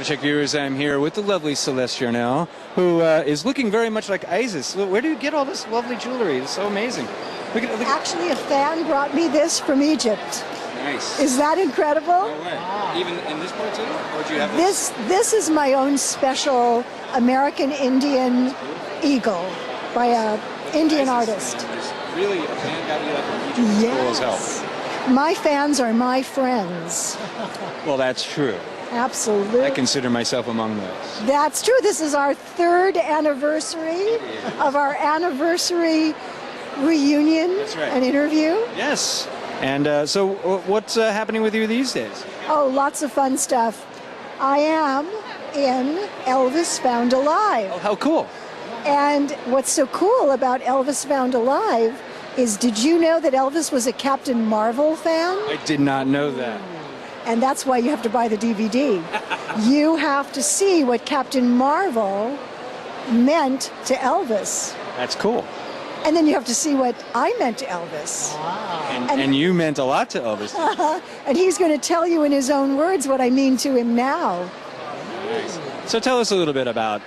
Check viewers, I'm here with the lovely Celeste Yarnall, who is looking very much like Isis. Where do you get all this lovely jewelry? It's so amazing. Look at. Actually, a fan brought me this from Egypt. Nice. Is that incredible? No way. Even in this part too? Or do you have this? This is my own special American Indian eagle by a Indian artist. Really, a fan got you like from Egypt. Yes. Cool as hell. My fans are my friends. Well, that's true. Absolutely. I consider myself among those. That's true. This is our 3rd anniversary of our anniversary reunion and interview. Yes. And so what's happening with you these days? Oh, lots of fun stuff. I am in Elvis Found Alive. Oh, how cool. And what's so cool about Elvis Found Alive is, did you know that Elvis was a Captain Marvel fan? I did not know that. And that's why you have to buy the DVD. You have to see what Captain Marvel meant to Elvis. That's cool. And then you have to see what I meant to Elvis. Wow. And you meant a lot to Elvis. And he's going to tell you in his own words what I mean to him now. Nice. So tell us a little bit about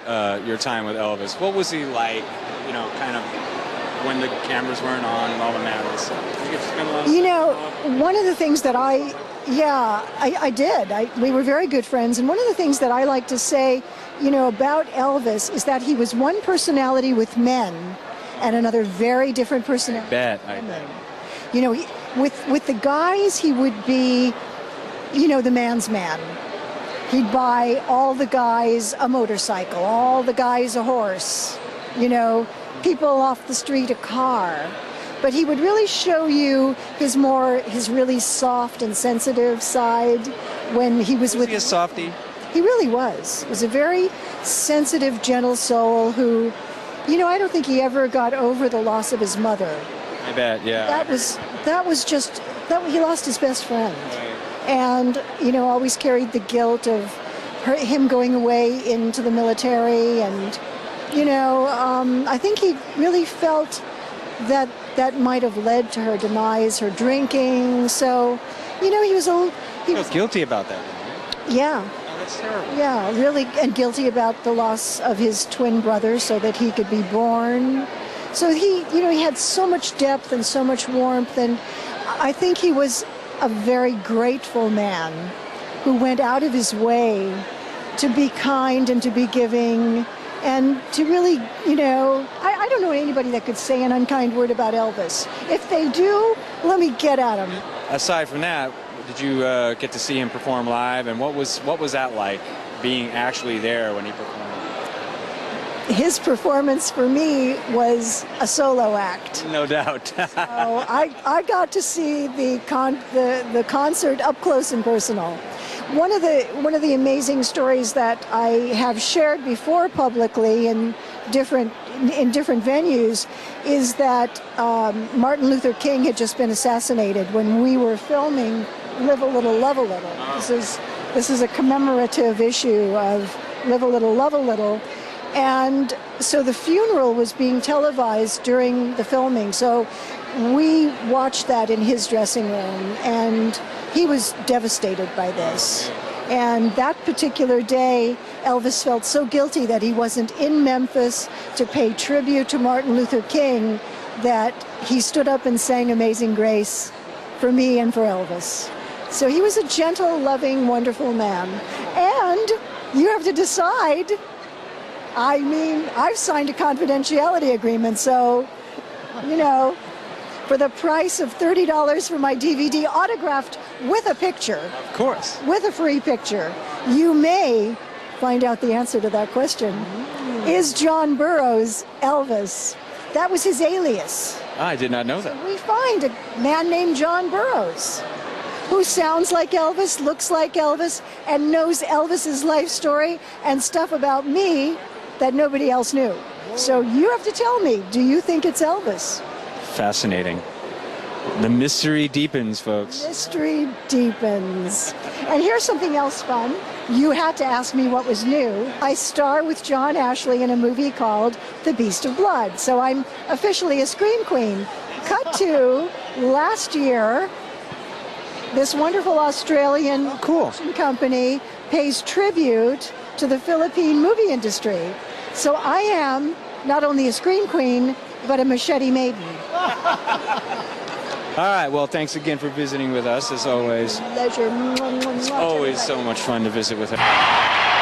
your time with Elvis. What was he like, you know, kind of when the cameras weren't on and all the madness? You know, one of the things that I did. We were very good friends. And one of the things that I like to say, you know, about Elvis is that he was one personality with men and another very different personality. I bet. You know, with the guys, he would be, you know, the man's man. He'd buy all the guys a motorcycle, all the guys a horse, you know, people off the street a car. But he would really show you his really soft and sensitive side when he was with... Was he a softie? He really was. He was a very sensitive, gentle soul who, you know, I don't think he ever got over the loss of his mother. I bet, yeah. He lost his best friend. And, you know, always carried the guilt of him going away into the military. And, you know, I think he really felt that might have led to her demise, her drinking. So, you know, he was guilty about that, right? Yeah. Oh, that's terrible. Yeah, really, and guilty about the loss of his twin brother so that he could be born. So he had so much depth and so much warmth, and I think he was a very grateful man who went out of his way to be kind and to be giving and to really, you know, I don't know anybody that could say an unkind word about Elvis. If they do, let me get at them. Aside from that, did you get to see him perform live, and what was that like, being actually there when he performed? His performance for me was a solo act. No doubt. So I got to see the concert up close and personal. One of the amazing stories that I have shared before publicly in different venues is that Martin Luther King had just been assassinated when we were filming Live a Little, Love a Little. This is a commemorative issue of Live a Little, Love a Little. And so the funeral was being televised during the filming. So we watched that in his dressing room, and he was devastated by this. And that particular day, Elvis felt so guilty that he wasn't in Memphis to pay tribute to Martin Luther King that he stood up and sang Amazing Grace for me and for Elvis. So he was a gentle, loving, wonderful man. And you have to decide. I mean, I've signed a confidentiality agreement, so, you know, for the price of $30 for my DVD autographed with a picture. Of course. With a free picture, you may find out the answer to that question. Is John Burroughs Elvis? That was his alias. I did not know that. So we find a man named John Burroughs who sounds like Elvis, looks like Elvis, and knows Elvis's life story and stuff about me that nobody else knew. So you have to tell me, do you think it's Elvis? Fascinating. The mystery deepens, folks. Mystery deepens. And here's something else fun. You had to ask me what was new. I star with John Ashley in a movie called The Beast of Blood. So I'm officially a scream queen. Cut to last year, this wonderful Australian Cool. production company pays tribute to the Philippine movie industry. So I am not only a screen queen, but a machete maiden. All right. Well, thanks again for visiting with us, as always. Pleasure. It's always so much fun to visit with her.